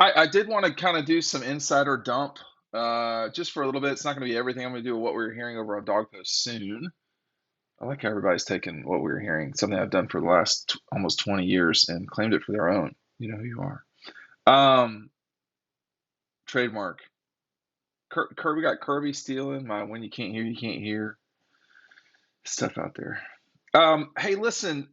I did want to kind of do some insider dump just for a little bit. It's not going to be everything. I'm going to do what we were hearing over on Dog Post soon. I like how everybody's taken what we were hearing, something I've done for the last almost 20 years, and claimed it for their own. You know who you are. Um, Trademark. Kirby got Kirby stealing my when you can't hear stuff out there. Hey, listen,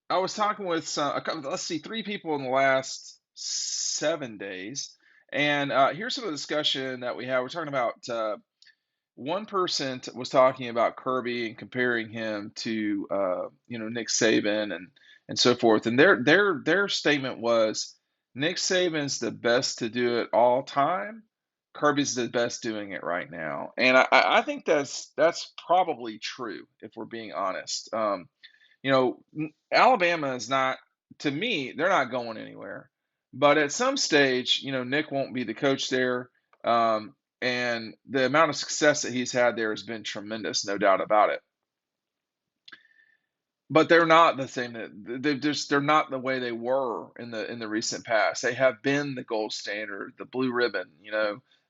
I was talking with let's see, three people in the last 7 days. And here's some of the discussion that we had. We're talking about one person was talking about Kirby and comparing him to Nick Saban and so forth. And their statement was Nick Saban's the best to do it all time. Kirby's the best doing it right now, and I think that's probably true if we're being honest. Alabama is not, to me, they're not going anywhere. But at some stage, Nick won't be the coach there. And the amount of success that he's had there has been tremendous, no doubt about it. But they're not the same. They're not the way they were in the recent past. They have been the gold standard, the blue ribbon,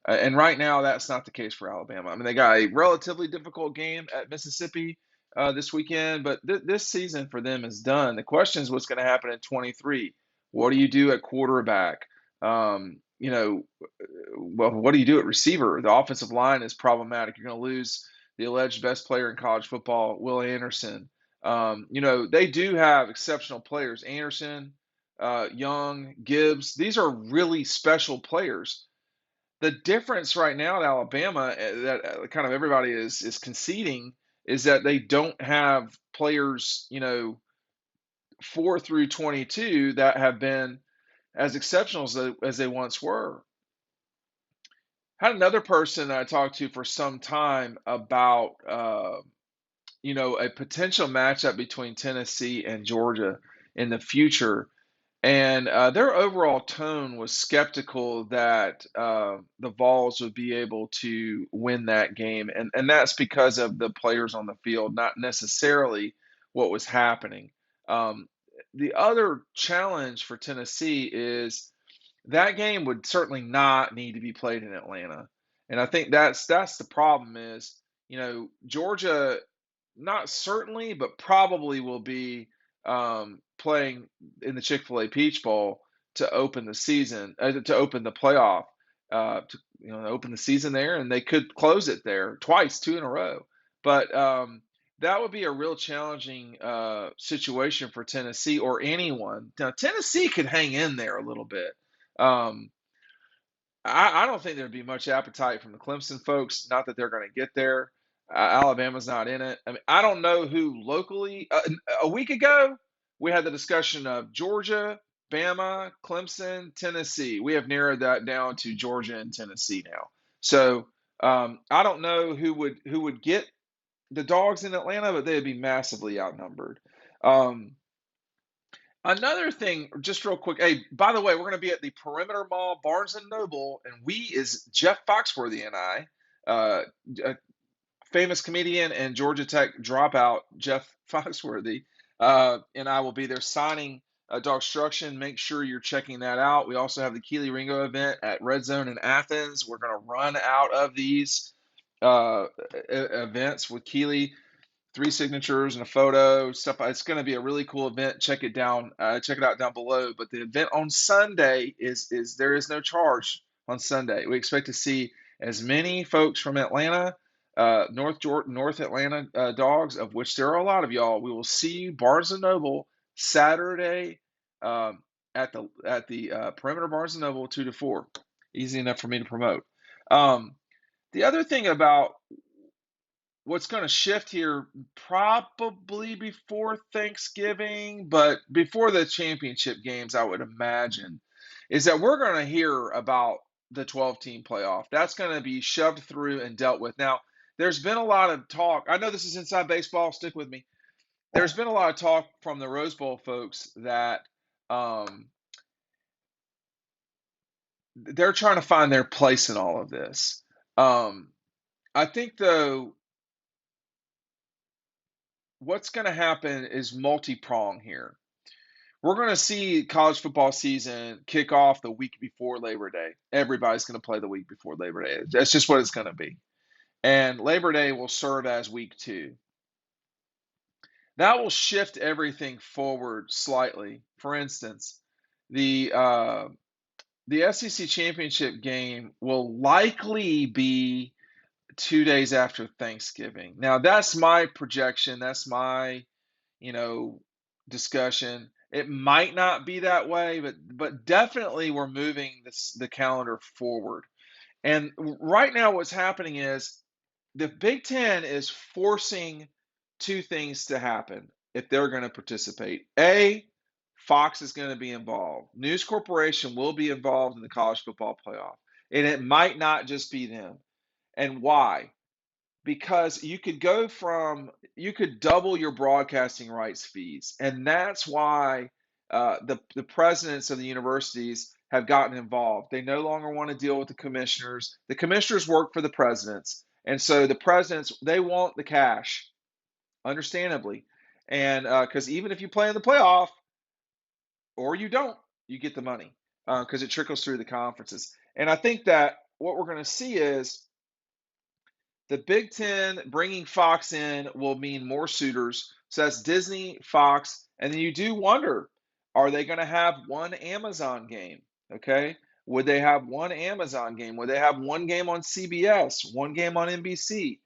and right now that's not the case for Alabama. I mean, they got a relatively difficult game at Mississippi this weekend, but this season for them is done. The question is what's going to happen in 23. What do you do at quarterback? Well, what do you do at receiver? The offensive line is problematic. You're going to lose the alleged best player in college football, Will Anderson. They do have exceptional players. Anderson, Young, Gibbs. These are really special players. The difference right now at Alabama that kind of everybody is conceding is that they don't have players, 4 through 22 that have been as exceptional as they once were. Had another person that I talked to for some time about a potential matchup between Tennessee and Georgia in the future. And their overall tone was skeptical that the Vols would be able to win that game. And that's because of the players on the field, not necessarily what was happening. Um, the other challenge for Tennessee is that game would certainly not need to be played in Atlanta. And I think that's the problem is, Georgia not certainly, but probably will be playing in the Chick-fil-A Peach Bowl to open the season, to open the playoff, to open the season there, and they could close it there twice, two in a row. But that would be a real challenging situation for Tennessee or anyone. Now, Tennessee could hang in there a little bit. Um, I don't think there'd be much appetite from the Clemson folks. Not that they're going to get there. Alabama's not in it. I mean, I don't know who locally. A week ago, we had the discussion of Georgia, Bama, Clemson, Tennessee. We have narrowed that down to Georgia and Tennessee now. So I don't know who would get the dogs in Atlanta, but they'd be massively outnumbered. Um, Another thing, just real quick. Hey, by the way, we're going to be at the Perimeter Mall, Barnes and Noble, and we is Jeff Foxworthy and I, a famous comedian and Georgia Tech dropout, Jeff Foxworthy, and I will be there signing Dogstruction. Make sure you're checking that out. We also have the Kelee Ringo event at Red Zone in Athens. We're going to run out of these events with Kelee, 3 signatures and a photo stuff. It's going to be a really cool event. Check it out down below. But the event on Sunday is there is no charge on Sunday. We expect to see as many folks from Atlanta, North Atlanta dogs, of which there are a lot of y'all. We will see you Barnes and Noble Saturday at the Perimeter Barnes and Noble 2 to 4. Easy enough for me to promote. The other thing about what's going to shift here probably before Thanksgiving, but before the championship games, I would imagine, is that we're going to hear about the 12-team playoff. That's going to be shoved through and dealt with. Now, there's been a lot of talk. I know this is inside baseball. Stick with me. There's been a lot of talk from the Rose Bowl folks that they're trying to find their place in all of this. I think, though, what's going to happen is multi-prong here. we're going to see college football season kick off the week before Labor Day. Everybody's going to play the week before Labor Day. That's just what it's going to be. And Labor Day will serve as week 2. That will shift everything forward slightly. For instance, the SEC championship game will likely be 2 days after Thanksgiving. Now, that's my projection. That's my, you know, discussion. It might not be that way, but definitely we're moving the calendar forward. And right now, what's happening is the Big Ten is forcing two things to happen if they're going to participate. A, Fox is going to be involved. News Corporation will be involved in the college football playoff. And it might not just be them. And why? Because you could double your broadcasting rights fees. And that's why the presidents of the universities have gotten involved. They no longer want to deal with the commissioners. The commissioners work for the presidents. And so the presidents, they want the cash, understandably. And because even if you play in the playoff or you don't, you get the money because it trickles through the conferences. And I think that what we're going to see is the Big Ten bringing Fox in will mean more suitors. So that's Disney, Fox, and then you do wonder, are they going to have one Amazon game? Okay. Would they have one Amazon game? Would they have one game on CBS, one game on NBC?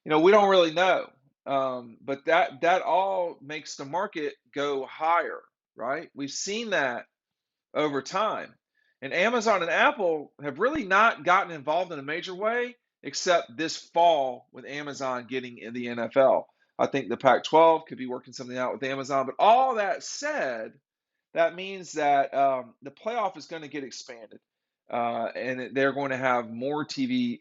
We don't really know. But that all makes the market go higher, right? We've seen that over time. And Amazon and Apple have really not gotten involved in a major way except this fall with Amazon getting in the NFL. I think the Pac 12 could be working something out with Amazon. But all that said, that means that the playoff is going to get expanded. And they're going to have more TV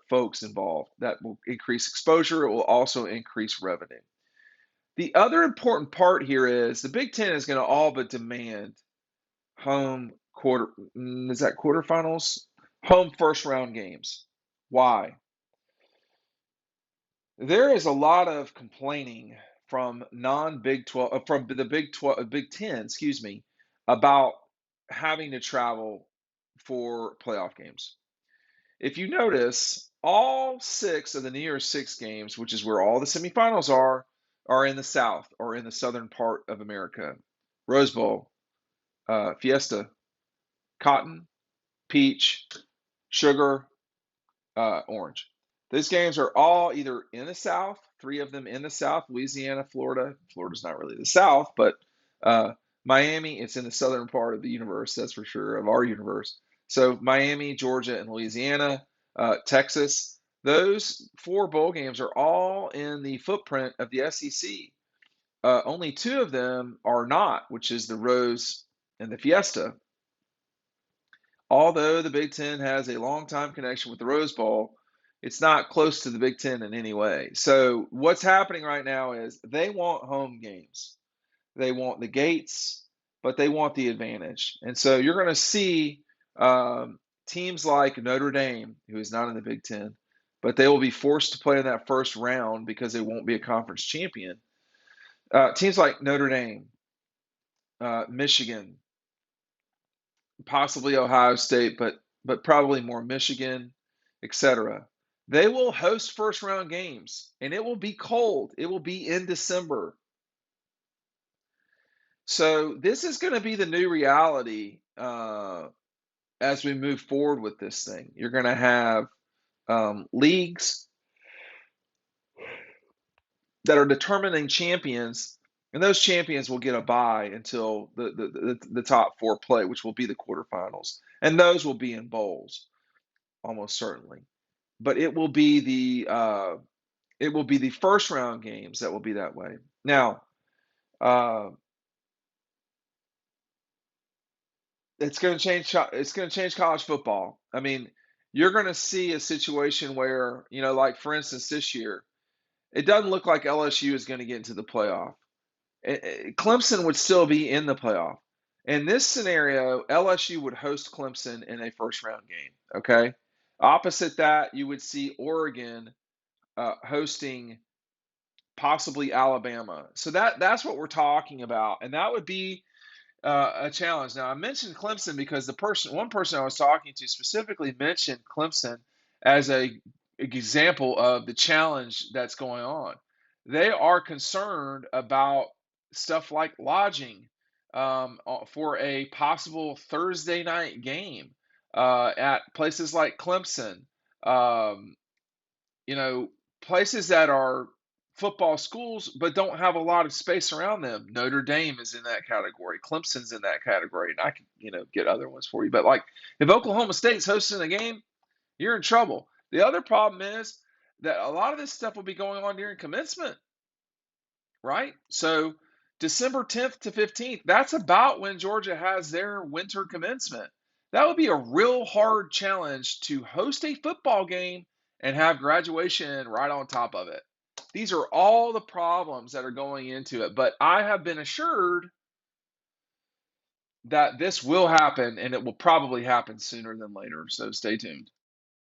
folks involved. That will increase exposure. It will also increase revenue. The other important part here is the Big Ten is going to all but demand home is that quarterfinals? Home first round games. Why? There is a lot of complaining from non-Big 12 from the Big 12 Big 10, excuse me, about having to travel for playoff games. If you notice, all 6 of the New Year's 6 games, which is where all the semifinals are in the South or in the southern part of America. Rose Bowl, Fiesta, Cotton, Peach, Sugar, Orange. These games are all either in the South, 3 of them in the South, Louisiana, Florida. Florida's not really the South, but Miami, it's in the southern part of the universe, that's for sure, of our universe. So Miami, Georgia, and Louisiana, Texas, those 4 bowl games are all in the footprint of the SEC. Only 2 of them are not, which is the Rose and the Fiesta. Although the Big Ten has a long time connection with the Rose Bowl, it's not close to the Big Ten in any way. So what's happening right now is they want home games. They want the gates, but they want the advantage. And so you're going to see teams like Notre Dame, who is not in the Big Ten, but they will be forced to play in that first round because they won't be a conference champion. Teams like Notre Dame, Michigan, possibly Ohio State, but probably more Michigan, etc. They will host first round games, and it will be cold. It will be in December. So this is going to be the new reality as we move forward with this thing. You're going to have leagues that are determining champions, and those champions will get a bye until the top 4 play, which will be the quarterfinals, and those will be in bowls, almost certainly. But it will be the first round games that will be that way. Now, uh, it's going to change. It's going to change college football. I mean, you're going to see a situation where, like for instance, this year, it doesn't look like LSU is going to get into the playoff. Clemson would still be in the playoff. In this scenario, LSU would host Clemson in a first round game. Okay. Opposite that, you would see Oregon hosting possibly Alabama. So that's what we're talking about, and that would be a challenge. Now, I mentioned Clemson because one person I was talking to specifically mentioned Clemson as a example of the challenge that's going on. They are concerned about stuff like lodging for a possible Thursday night game at places like Clemson. Um, you know, places that are football schools but don't have a lot of space around them. Notre Dame is in that category. Clemson's in that category, and I can, get other ones for you. But like, if Oklahoma State's hosting a game, you're in trouble. The other problem is that a lot of this stuff will be going on during commencement, right? So December 10th to 15th, that's about when Georgia has their winter commencement. That would be a real hard challenge to host a football game and have graduation right on top of it. These are all the problems that are going into it, but I have been assured that this will happen and it will probably happen sooner than later. So stay tuned.